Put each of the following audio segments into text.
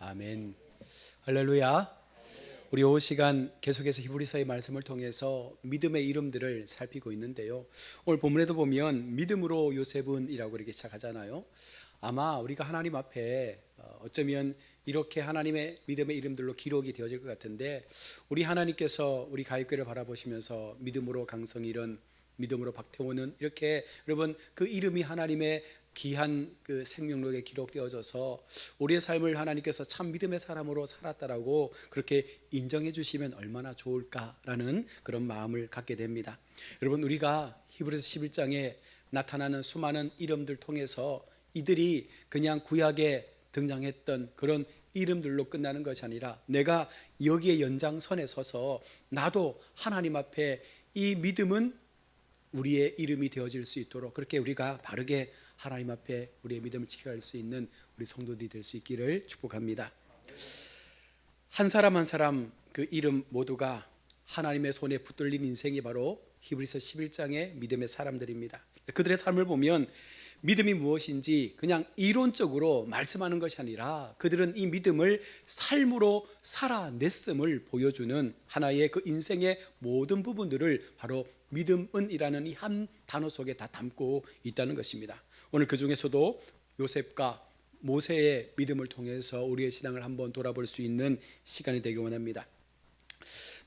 아멘. 할렐루야. 우리 이 시간 계속해서 히브리서의 말씀을 통해서 믿음의 이름들을 살피고 있는데요. 오늘 본문에도 보면 믿음으로 요셉은이라고 이렇게 시작하잖아요. 아마 우리가 하나님 앞에 어쩌면 이렇게 하나님의 믿음의 이름들로 기록이 되어질 것 같은데, 우리 하나님께서 우리 가입교회를 바라보시면서 믿음으로 강성일은, 믿음으로 박태호는, 이렇게 여러분 그 이름이 하나님의 귀한 그 생명록에 기록되어져서 우리의 삶을 하나님께서 참 믿음의 사람으로 살았다라고 그렇게 인정해 주시면 얼마나 좋을까라는 그런 마음을 갖게 됩니다. 여러분, 우리가 히브리서 11장에 나타나는 수많은 이름들 통해서 이들이 그냥 구약에 등장했던 그런 이름들로 끝나는 것이 아니라, 내가 여기에 연장선에 서서 나도 하나님 앞에 이 믿음은 우리의 이름이 되어질 수 있도록, 그렇게 우리가 바르게 하나님 앞에 우리의 믿음을 지켜갈 수 있는 우리 성도들이 될 수 있기를 축복합니다. 한 사람 한 사람 그 이름 모두가 하나님의 손에 붙들린 인생이 바로 히브리서 11장의 믿음의 사람들입니다. 그들의 삶을 보면 믿음이 무엇인지 그냥 이론적으로 말씀하는 것이 아니라, 그들은 이 믿음을 삶으로 살아냈음을 보여주는 하나의 그 인생의 모든 부분들을 바로 믿음은이라는 이 한 단어 속에 다 담고 있다는 것입니다. 오늘 그 중에서도 요셉과 모세의 믿음을 통해서 우리의 신앙을 한번 돌아볼 수 있는 시간이 되길 원합니다.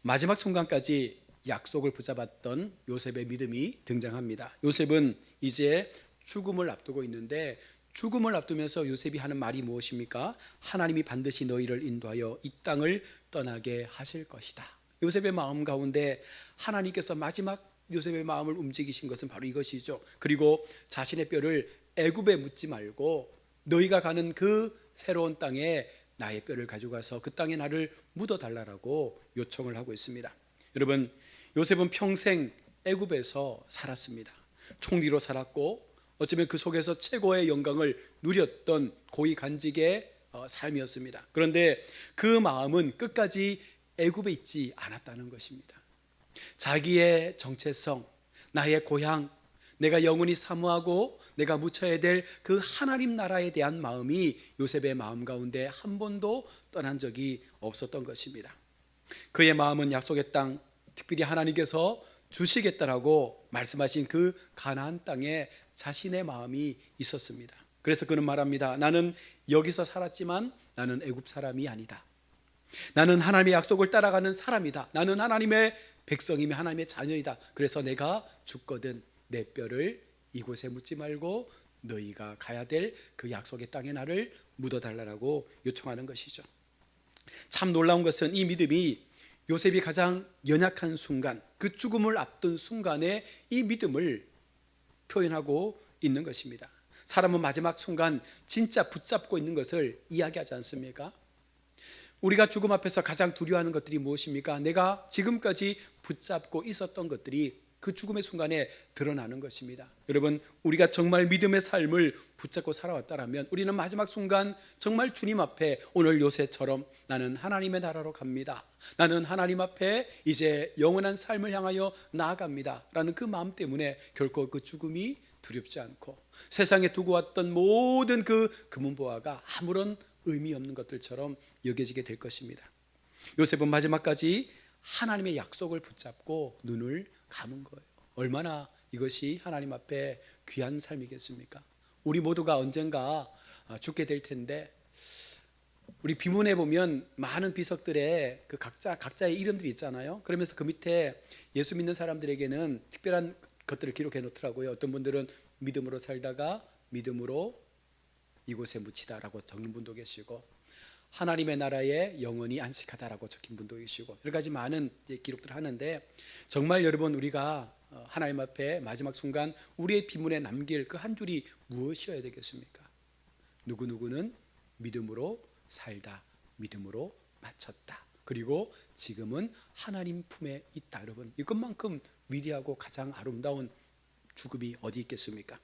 마지막 순간까지 약속을 붙잡았던 요셉의 믿음이 등장합니다. 요셉은 이제 죽음을 앞두고 있는데, 죽음을 앞두면서 요셉이 하는 말이 무엇입니까? 하나님이 반드시 너희를 인도하여 이 땅을 떠나게 하실 것이다. 요셉의 마음 가운데 하나님께서 마지막 요셉의 마음을 움직이신 것은 바로 이것이죠. 그리고 자신의 뼈를 애굽에 묻지 말고 너희가 가는 그 새로운 땅에 나의 뼈를 가져가서 그 땅에 나를 묻어달라고 요청을 하고 있습니다. 여러분, 요셉은 평생 애굽에서 살았습니다. 총리로 살았고, 어쩌면 그 속에서 최고의 영광을 누렸던 고위 간직의 삶이었습니다. 그런데 그 마음은 끝까지 애굽에 있지 않았다는 것입니다. 자기의 정체성, 나의 고향, 내가 영원히 사모하고 내가 묻혀야 될 그 하나님 나라에 대한 마음이 요셉의 마음 가운데 한 번도 떠난 적이 없었던 것입니다. 그의 마음은 약속의 땅, 특별히 하나님께서 주시겠다라고 말씀하신 그 가나안 땅에 자신의 마음이 있었습니다. 그래서 그는 말합니다. 나는 여기서 살았지만 나는 애굽 사람이 아니다. 나는 하나님의 약속을 따라가는 사람이다. 나는 하나님의 백성이며 하나님의 자녀이다. 그래서 내가 죽거든 내 뼈를 이곳에 묻지 말고 너희가 가야 될 그 약속의 땅에 나를 묻어달라고 요청하는 것이죠. 참 놀라운 것은 이 믿음이 요셉이 가장 연약한 순간, 그 죽음을 앞둔 순간에 이 믿음을 표현하고 있는 것입니다. 사람은 마지막 순간 진짜 붙잡고 있는 것을 이야기하지 않습니까? 우리가 죽음 앞에서 가장 두려워하는 것들이 무엇입니까? 내가 지금까지 붙잡고 있었던 것들이 그 죽음의 순간에 드러나는 것입니다. 여러분, 우리가 정말 믿음의 삶을 붙잡고 살아왔다면 우리는 마지막 순간 정말 주님 앞에 오늘 요셉처럼 나는 하나님의 나라로 갑니다, 나는 하나님 앞에 이제 영원한 삶을 향하여 나아갑니다 라는 그 마음 때문에 결코 그 죽음이 두렵지 않고, 세상에 두고 왔던 모든 그 금은보화가 아무런 의미 없는 것들처럼 여겨지게 될 것입니다. 요셉은 마지막까지 하나님의 약속을 붙잡고 눈을 감은 거예요. 얼마나 이것이 하나님 앞에 귀한 삶이겠습니까? 우리 모두가 언젠가 죽게 될 텐데, 우리 비문에 보면 많은 비석들의 그 각자의 이름들이 있잖아요. 그러면서 그 밑에 예수 믿는 사람들에게는 특별한 것들을 기록해 놓더라고요. 어떤 분들은 믿음으로 살다가 믿음으로 이곳에 묻히다라고 적는 분도 계시고, 하나님의 나라에 영원히 안식하다라고 적힌 분도 계시고, 여러 가지 많은 기록들을 하는데, 정말 여러분, 우리가 하나님 앞에 마지막 순간 우리의 비문에 남길 그 한 줄이 무엇이어야 되겠습니까? 누구누구는 믿음으로 살다, 믿음으로 마쳤다, 그리고 지금은 하나님 품에 있다. 여러분, 이것만큼 위대하고 가장 아름다운 죽음이 어디 있겠습니까?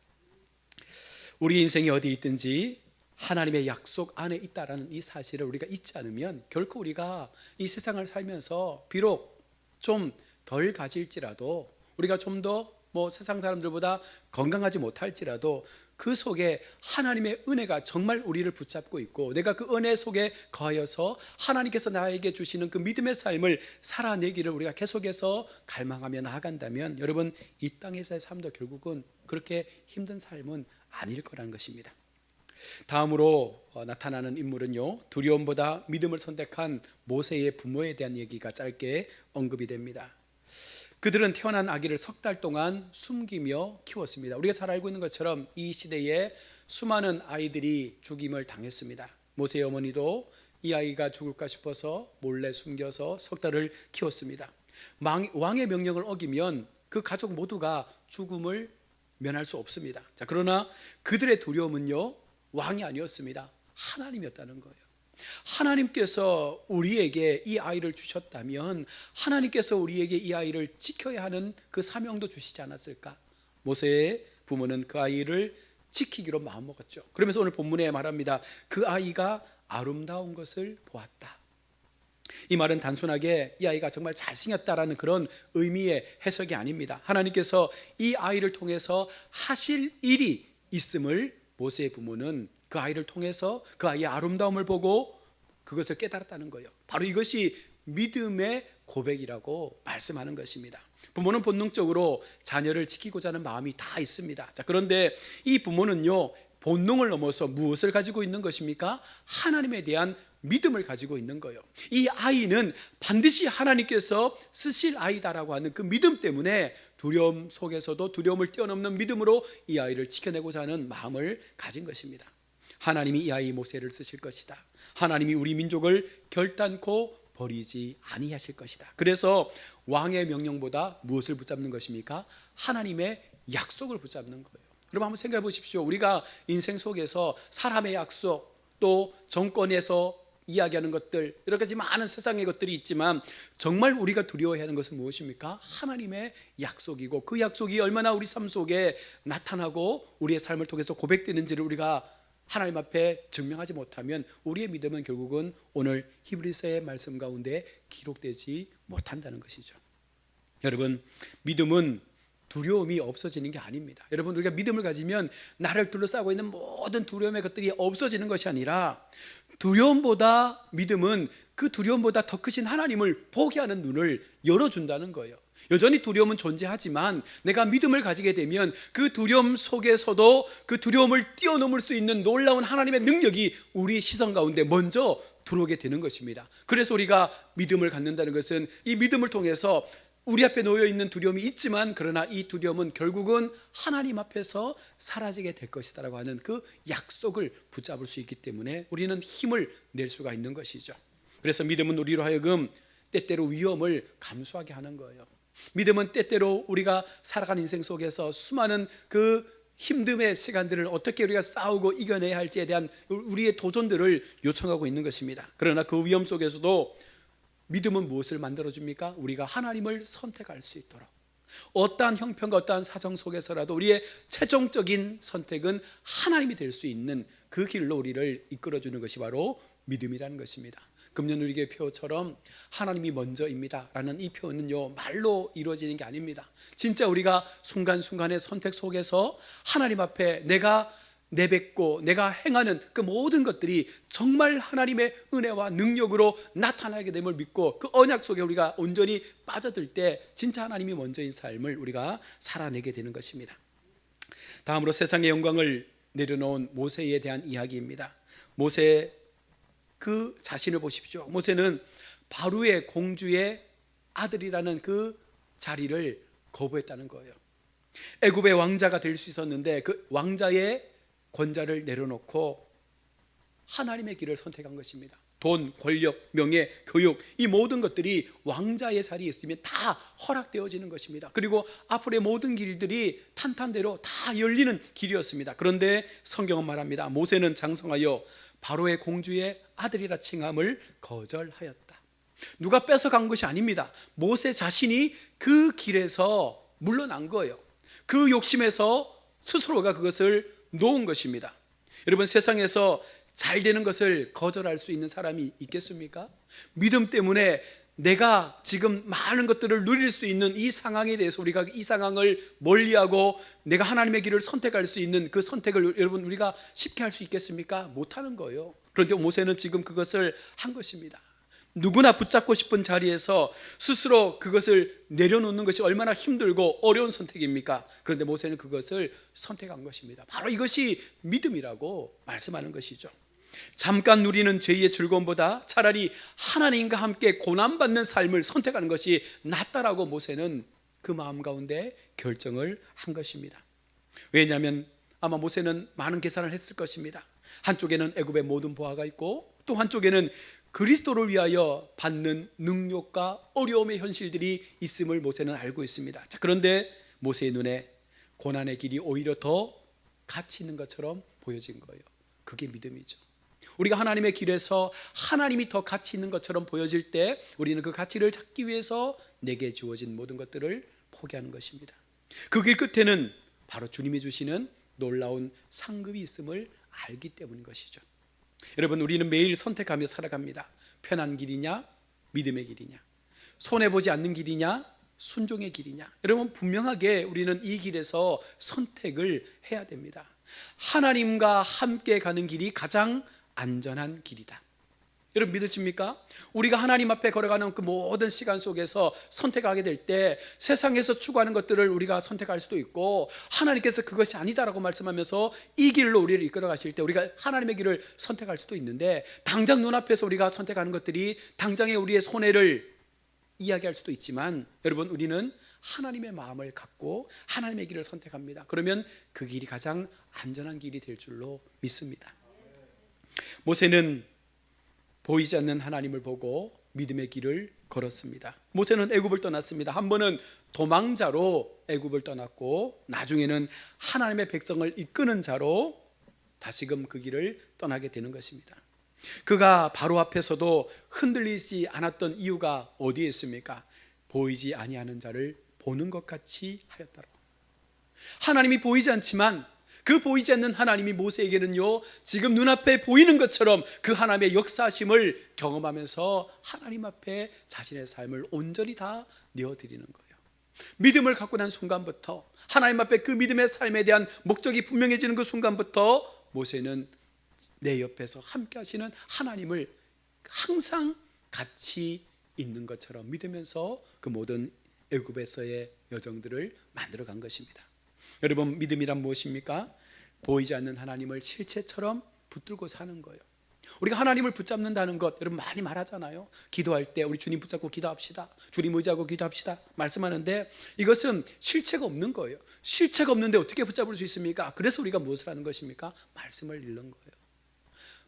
우리 인생이 어디 있든지 하나님의 약속 안에 있다라는 이 사실을 우리가 잊지 않으면 결코 우리가 이 세상을 살면서 비록 좀 덜 가질지라도, 우리가 좀 더 세상 사람들보다 건강하지 못할지라도 그 속에 하나님의 은혜가 정말 우리를 붙잡고 있고 내가 그 은혜 속에 거하여서 하나님께서 나에게 주시는 그 믿음의 삶을 살아내기를 우리가 계속해서 갈망하며 나아간다면 여러분, 이 땅에서의 삶도 결국은 그렇게 힘든 삶은 아닐 거라는 것입니다. 다음으로 나타나는 인물은요, 두려움보다 믿음을 선택한 모세의 부모에 대한 얘기가 짧게 언급이 됩니다. 그들은 태어난 아기를 3달 동안 숨기며 키웠습니다. 우리가 잘 알고 있는 것처럼 이 시대에 수많은 아이들이 죽임을 당했습니다. 모세의 어머니도 이 아이가 죽을까 싶어서 몰래 숨겨서 3달을 키웠습니다. 왕의 명령을 어기면 그 가족 모두가 죽음을 면할 수 없습니다. 자, 그러나 그들의 두려움은요, 왕이 아니었습니다. 하나님이었다는 거예요. 하나님께서 우리에게 이 아이를 주셨다면 하나님께서 우리에게 이 아이를 지켜야 하는 그 사명도 주시지 않았을까? 모세의 부모는 그 아이를 지키기로 마음먹었죠. 그러면서 오늘 본문에 말합니다. 그 아이가 아름다운 것을 보았다. 이 말은 단순하게 이 아이가 정말 잘생겼다라는 그런 의미의 해석이 아닙니다. 하나님께서 이 아이를 통해서 하실 일이 있음을 모세의 부모는 그 아이를 통해서 그 아이의 아름다움을 보고 그것을 깨달았다는 거예요. 바로 이것이 믿음의 고백이라고 말씀하는 것입니다. 부모는 본능적으로 자녀를 지키고자 하는 마음이 다 있습니다. 자, 그런데 이 부모는요, 본능을 넘어서 무엇을 가지고 있는 것입니까? 하나님에 대한 믿음을 가지고 있는 거예요. 이 아이는 반드시 하나님께서 쓰실 아이다라고 하는 그 믿음 때문에 두려움 속에서도 두려움을 뛰어넘는 믿음으로 이 아이를 지켜내고자 하는 마음을 가진 것입니다. 하나님이 이 아이 모세를 쓰실 것이다. 하나님이 우리 민족을 결단코 버리지 아니하실 것이다. 그래서 왕의 명령보다 무엇을 붙잡는 것입니까? 하나님의 약속을 붙잡는 거예요. 여러분 한번 생각해 보십시오. 우리가 인생 속에서 사람의 약속, 또 정권에서 이야기하는 것들, 여러 가지 많은 세상의 것들이 있지만 정말 우리가 두려워해야 하는 것은 무엇입니까? 하나님의 약속이고 그 약속이 얼마나 우리 삶 속에 나타나고 우리의 삶을 통해서 고백되는지를 우리가 하나님 앞에 증명하지 못하면 우리의 믿음은 결국은 오늘 히브리서의 말씀 가운데 기록되지 못한다는 것이죠. 여러분, 믿음은 두려움이 없어지는 게 아닙니다. 여러분, 우리가 믿음을 가지면 나를 둘러싸고 있는 모든 두려움의 것들이 없어지는 것이 아니라 두려움보다 믿음은 그 두려움보다 더 크신 하나님을 보게 하는 눈을 열어준다는 거예요. 여전히 두려움은 존재하지만 내가 믿음을 가지게 되면 그 두려움 속에서도 그 두려움을 뛰어넘을 수 있는 놀라운 하나님의 능력이 우리 시선 가운데 먼저 들어오게 되는 것입니다. 그래서 우리가 믿음을 갖는다는 것은 이 믿음을 통해서 우리 앞에 놓여 있는 두려움이 있지만 그러나 이 두려움은 결국은 하나님 앞에서 사라지게 될 것이다라고 하는 그 약속을 붙잡을 수 있기 때문에 우리는 힘을 낼 수가 있는 것이죠. 그래서 믿음은 우리로 하여금 때때로 위험을 감수하게 하는 거예요. 믿음은 때때로 우리가 살아가는 인생 속에서 수많은 그 힘듦의 시간들을 어떻게 우리가 싸우고 이겨내야 할지에 대한 우리의 도전들을 요청하고 있는 것입니다. 그러나 그 위험 속에서도 믿음은 무엇을 만들어줍니까? 우리가 하나님을 선택할 수 있도록, 어떠한 형편과 어떠한 사정 속에서라도 우리의 최종적인 선택은 하나님이 될 수 있는 그 길로 우리를 이끌어주는 것이 바로 믿음이라는 것입니다. 금년 우리교회 표처럼 하나님이 먼저입니다 라는 이 표현은요, 말로 이루어지는 게 아닙니다. 진짜 우리가 순간순간의 선택 속에서 하나님 앞에 내가 내뱉고 내가 행하는 그 모든 것들이 정말 하나님의 은혜와 능력으로 나타나게 됨을 믿고 그 언약 속에 우리가 온전히 빠져들 때 진짜 하나님이 먼저인 삶을 우리가 살아내게 되는 것입니다. 다음으로 세상의 영광을 내려놓은 모세에 대한 이야기입니다. 모세 그 자신을 보십시오. 모세는 바로의 공주의 아들이라는 그 자리를 거부했다는 거예요. 애굽의 왕자가 될 수 있었는데 그 왕자의 권자를 내려놓고 하나님의 길을 선택한 것입니다. 돈, 권력, 명예, 교육, 이 모든 것들이 왕자의 자리에 있으면 다 허락되어지는 것입니다. 그리고 앞으로의 모든 길들이 탄탄대로 다 열리는 길이었습니다. 그런데 성경은 말합니다. 모세는 장성하여 바로의 공주의 아들이라 칭함을 거절하였다. 누가 뺏어간 것이 아닙니다. 모세 자신이 그 길에서 물러난 거예요. 그 욕심에서 스스로가 그것을 놓은 것입니다. 여러분, 세상에서 잘 되는 것을 거절할 수 있는 사람이 있겠습니까? 믿음 때문에 내가 지금 많은 것들을 누릴 수 있는 이 상황에 대해서 우리가 이 상황을 멀리하고 내가 하나님의 길을 선택할 수 있는 그 선택을 여러분 우리가 쉽게 할 수 있겠습니까? 못하는 거예요. 그런데 모세는 지금 그것을 한 것입니다. 누구나 붙잡고 싶은 자리에서 스스로 그것을 내려놓는 것이 얼마나 힘들고 어려운 선택입니까? 그런데 모세는 그것을 선택한 것입니다. 바로 이것이 믿음이라고 말씀하는 것이죠. 잠깐 누리는 죄의 즐거움보다 차라리 하나님과 함께 고난받는 삶을 선택하는 것이 낫다라고 모세는 그 마음 가운데 결정을 한 것입니다. 왜냐하면 아마 모세는 많은 계산을 했을 것입니다. 한쪽에는 애굽의 모든 보화가 있고 또 한쪽에는 그리스도를 위하여 받는 능력과 어려움의 현실들이 있음을 모세는 알고 있습니다. 자, 그런데 모세의 눈에 고난의 길이 오히려 더 가치 있는 것처럼 보여진 거예요. 그게 믿음이죠. 우리가 하나님의 길에서 하나님이 더 가치 있는 것처럼 보여질 때 우리는 그 가치를 찾기 위해서 내게 주어진 모든 것들을 포기하는 것입니다. 그 길 끝에는 바로 주님이 주시는 놀라운 상급이 있음을 알기 때문인 것이죠. 여러분, 우리는 매일 선택하며 살아갑니다. 편한 길이냐 믿음의 길이냐, 손해보지 않는 길이냐 순종의 길이냐. 여러분, 분명하게 우리는 이 길에서 선택을 해야 됩니다. 하나님과 함께 가는 길이 가장 안전한 길이다. 여러분, 믿으십니까? 우리가 하나님 앞에 걸어가는 그 모든 시간 속에서 선택하게 될 때 세상에서 추구하는 것들을 우리가 선택할 수도 있고, 하나님께서 그것이 아니다라고 말씀하면서 이 길로 우리를 이끌어 가실 때 우리가 하나님의 길을 선택할 수도 있는데, 당장 눈앞에서 우리가 선택하는 것들이 당장의 우리의 손해를 이야기할 수도 있지만, 여러분, 우리는 하나님의 마음을 갖고 하나님의 길을 선택합니다. 그러면 그 길이 가장 안전한 길이 될 줄로 믿습니다. 모세는 보이지 않는 하나님을 보고 믿음의 길을 걸었습니다. 모세는 애굽을 떠났습니다. 한 번은 도망자로 애굽을 떠났고, 나중에는 하나님의 백성을 이끄는 자로 다시금 그 길을 떠나게 되는 것입니다. 그가 바로 앞에서도 흔들리지 않았던 이유가 어디에 있습니까? 보이지 아니하는 자를 보는 것 같이 하였다고. 하나님이 보이지 않지만 그 보이지 않는 하나님이 모세에게는요, 지금 눈앞에 보이는 것처럼 그 하나님의 역사심을 경험하면서 하나님 앞에 자신의 삶을 온전히 다 내어드리는 거예요. 믿음을 갖고 난 순간부터, 하나님 앞에 그 믿음의 삶에 대한 목적이 분명해지는 그 순간부터 모세는 내 옆에서 함께 하시는 하나님을 항상 같이 있는 것처럼 믿으면서 그 모든 애굽에서의 여정들을 만들어간 것입니다. 여러분, 믿음이란 무엇입니까? 보이지 않는 하나님을 실체처럼 붙들고 사는 거예요. 우리가 하나님을 붙잡는다는 것, 여러분 많이 말하잖아요. 기도할 때 우리 주님 붙잡고 기도합시다, 주님 의지하고 기도합시다 말씀하는데, 이것은 실체가 없는 거예요. 실체가 없는데 어떻게 붙잡을 수 있습니까? 그래서 우리가 무엇을 하는 것입니까? 말씀을 읽는 거예요.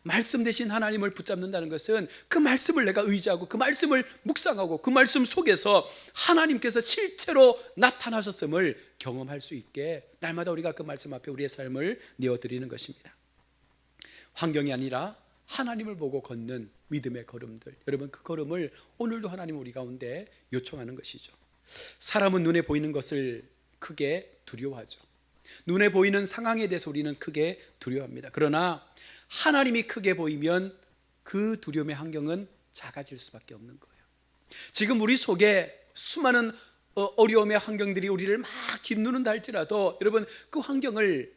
말씀 대신 하나님을 붙잡는다는 것은 그 말씀을 내가 의지하고 그 말씀을 묵상하고 그 말씀 속에서 하나님께서 실제로 나타나셨음을 경험할 수 있게 날마다 우리가 그 말씀 앞에 우리의 삶을 내어드리는 것입니다. 환경이 아니라 하나님을 보고 걷는 믿음의 걸음들, 여러분, 그 걸음을 오늘도 하나님 우리 가운데 요청하는 것이죠. 사람은 눈에 보이는 것을 크게 두려워하죠. 눈에 보이는 상황에 대해서 우리는 크게 두려워합니다. 그러나 하나님이 크게 보이면 그 두려움의 환경은 작아질 수밖에 없는 거예요. 지금 우리 속에 수많은 어려움의 환경들이 우리를 막 짓누른다 할지라도 여러분, 그 환경을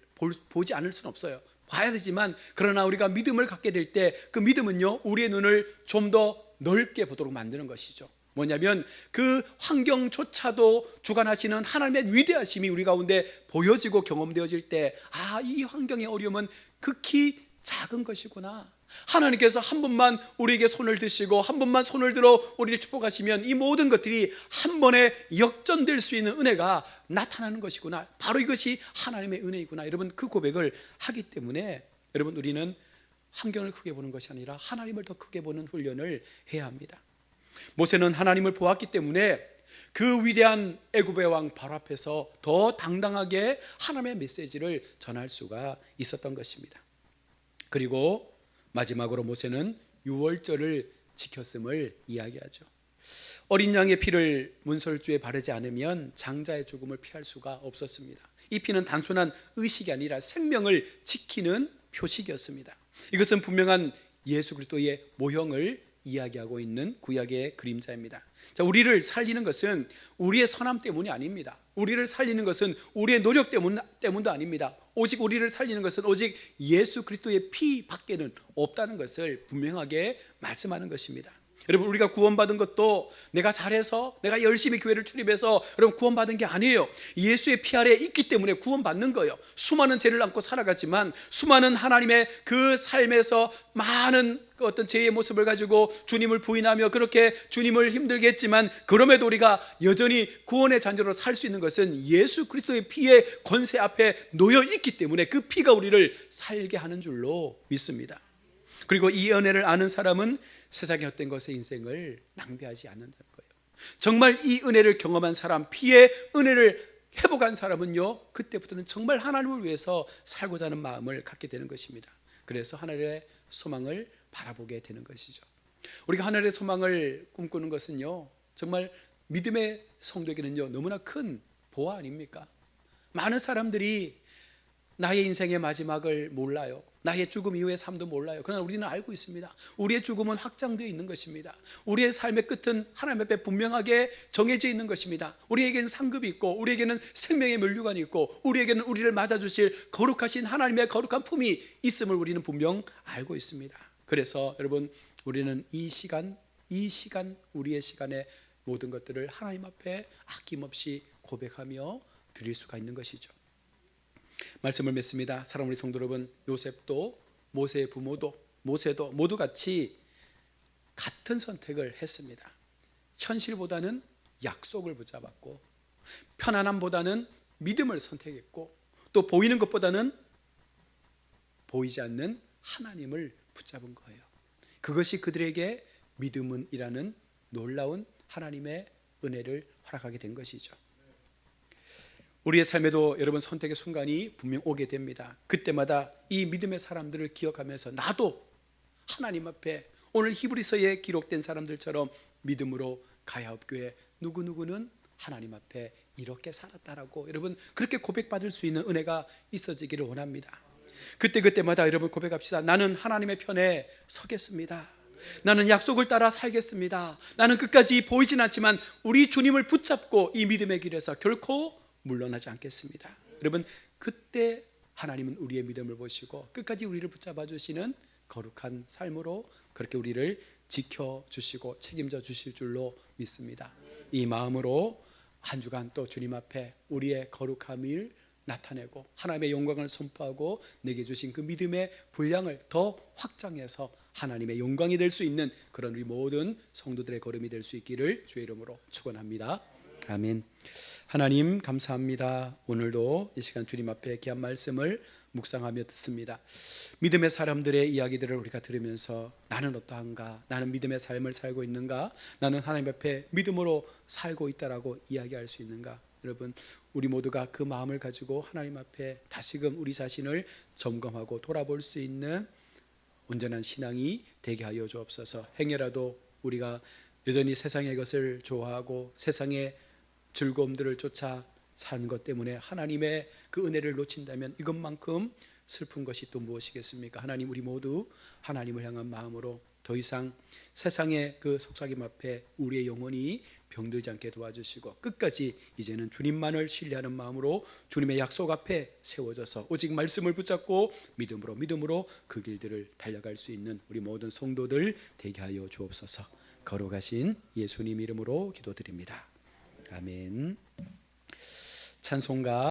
보지 않을 수는 없어요. 봐야 되지만, 그러나 우리가 믿음을 갖게 될 때 그 믿음은요, 우리의 눈을 좀 더 넓게 보도록 만드는 것이죠. 뭐냐면 그 환경조차도 주관하시는 하나님의 위대하심이 우리 가운데 보여지고 경험되어질 때, 아, 이 환경의 어려움은 극히 작은 것이구나. 하나님께서 한 번만 우리에게 손을 드시고 한 번만 손을 들어 우리를 축복하시면 이 모든 것들이 한 번에 역전될 수 있는 은혜가 나타나는 것이구나. 바로 이것이 하나님의 은혜이구나. 여러분, 그 고백을 하기 때문에 여러분, 우리는 환경을 크게 보는 것이 아니라 하나님을 더 크게 보는 훈련을 해야 합니다. 모세는 하나님을 보았기 때문에 그 위대한 애굽의 왕 바로 앞에서 더 당당하게 하나님의 메시지를 전할 수가 있었던 것입니다. 그리고 마지막으로 모세는 유월절을 지켰음을 이야기하죠. 어린 양의 피를 문설주에 바르지 않으면 장자의 죽음을 피할 수가 없었습니다. 이 피는 단순한 의식이 아니라 생명을 지키는 표식이었습니다. 이것은 분명한 예수 그리스도의 모형을 이야기하고 있는 구약의 그림자입니다. 자, 우리를 살리는 것은 우리의 선함 때문이 아닙니다. 우리를 살리는 것은 우리의 노력 때문도 아닙니다. 오직 우리를 살리는 것은 오직 예수 그리스도의 피 밖에는 없다는 것을 분명하게 말씀하는 것입니다. 여러분, 우리가 구원받은 것도 내가 잘해서 내가 열심히 교회를 출입해서 여러분 구원받은 게 아니에요. 예수의 피 아래에 있기 때문에 구원받는 거예요. 수많은 죄를 안고 살아갔지만 수많은 하나님의 그 삶에서 많은 그 어떤 죄의 모습을 가지고 주님을 부인하며 그렇게 주님을 힘들게 했지만 그럼에도 우리가 여전히 구원의 잔재로 살 수 있는 것은 예수 그리스도의 피의 권세 앞에 놓여 있기 때문에 그 피가 우리를 살게 하는 줄로 믿습니다. 그리고 이 은혜를 아는 사람은 세상의 헛된 것에 인생을 낭비하지 않는다는 거예요. 정말 이 은혜를 경험한 사람, 피의 은혜를 회복한 사람은요, 그때부터는 정말 하나님을 위해서 살고자 하는 마음을 갖게 되는 것입니다. 그래서 하늘의 소망을 바라보게 되는 것이죠. 우리가 하늘의 소망을 꿈꾸는 것은요, 정말 믿음의 성도에게는요 너무나 큰 보화 아닙니까? 많은 사람들이 나의 인생의 마지막을 몰라요. 나의 죽음 이후의 삶도 몰라요. 그러나 우리는 알고 있습니다. 우리의 죽음은 확정되어 있는 것입니다. 우리의 삶의 끝은 하나님 앞에 분명하게 정해져 있는 것입니다. 우리에게는 상급이 있고 우리에게는 생명의 면류관이 있고 우리에게는 우리를 맞아주실 거룩하신 하나님의 거룩한 품이 있음을 우리는 분명 알고 있습니다. 그래서 여러분, 우리는 이 시간 우리의 시간에 모든 것들을 하나님 앞에 아낌없이 고백하며 드릴 수가 있는 것이죠. 말씀을 맺습니다. 사랑하는 우리 성도 여러분, 요셉도 모세의 부모도 모세도 모두 같이 같은 선택을 했습니다. 현실보다는 약속을 붙잡았고 편안함보다는 믿음을 선택했고 또 보이는 것보다는 보이지 않는 하나님을 붙잡은 거예요. 그것이 그들에게 믿음이라는 놀라운 하나님의 은혜를 허락하게 된 것이죠. 우리의 삶에도 여러분 선택의 순간이 분명 오게 됩니다. 그때마다 이 믿음의 사람들을 기억하면서 나도 하나님 앞에 오늘 히브리서에 기록된 사람들처럼 믿음으로 가야 없교회 누구누구는 하나님 앞에 이렇게 살았다라고 여러분 그렇게 고백받을 수 있는 은혜가 있어지기를 원합니다. 그때마다 여러분 고백합시다. 나는 하나님의 편에 서겠습니다. 나는 약속을 따라 살겠습니다. 나는 끝까지 보이진 않지만 우리 주님을 붙잡고 이 믿음의 길에서 결코 물러나지 않겠습니다. 여러분, 그때 하나님은 우리의 믿음을 보시고 끝까지 우리를 붙잡아 주시는 거룩한 삶으로 그렇게 우리를 지켜주시고 책임져 주실 줄로 믿습니다. 이 마음으로 한 주간 또 주님 앞에 우리의 거룩함을 나타내고 하나님의 영광을 선포하고 내게 주신 그 믿음의 분량을 더 확장해서 하나님의 영광이 될 수 있는 그런 우리 모든 성도들의 걸음이 될 수 있기를 주의 이름으로 축원합니다. 아멘. 하나님 감사합니다. 오늘도 이 시간 주님 앞에 귀한 말씀을 묵상하며 듣습니다. 믿음의 사람들의 이야기들을 우리가 들으면서 나는 어떠한가? 나는 믿음의 삶을 살고 있는가? 나는 하나님 앞에 믿음으로 살고 있다라고 이야기할 수 있는가? 여러분, 우리 모두가 그 마음을 가지고 하나님 앞에 다시금 우리 자신을 점검하고 돌아볼 수 있는 온전한 신앙이 되게 하여 주옵소서. 행여라도 우리가 여전히 세상의 것을 좋아하고 세상의 즐거움들을 쫓아 사는 것 때문에 하나님의 그 은혜를 놓친다면 이것만큼 슬픈 것이 또 무엇이겠습니까? 하나님, 우리 모두 하나님을 향한 마음으로 더 이상 세상의 그 속삭임 앞에 우리의 영혼이 병들지 않게 도와주시고 끝까지 이제는 주님만을 신뢰하는 마음으로 주님의 약속 앞에 세워져서 오직 말씀을 붙잡고 믿음으로 그 길들을 달려갈 수 있는 우리 모든 성도들 되게 하여 주옵소서. 거룩하신 예수님 이름으로 기도드립니다. 아멘. 찬송가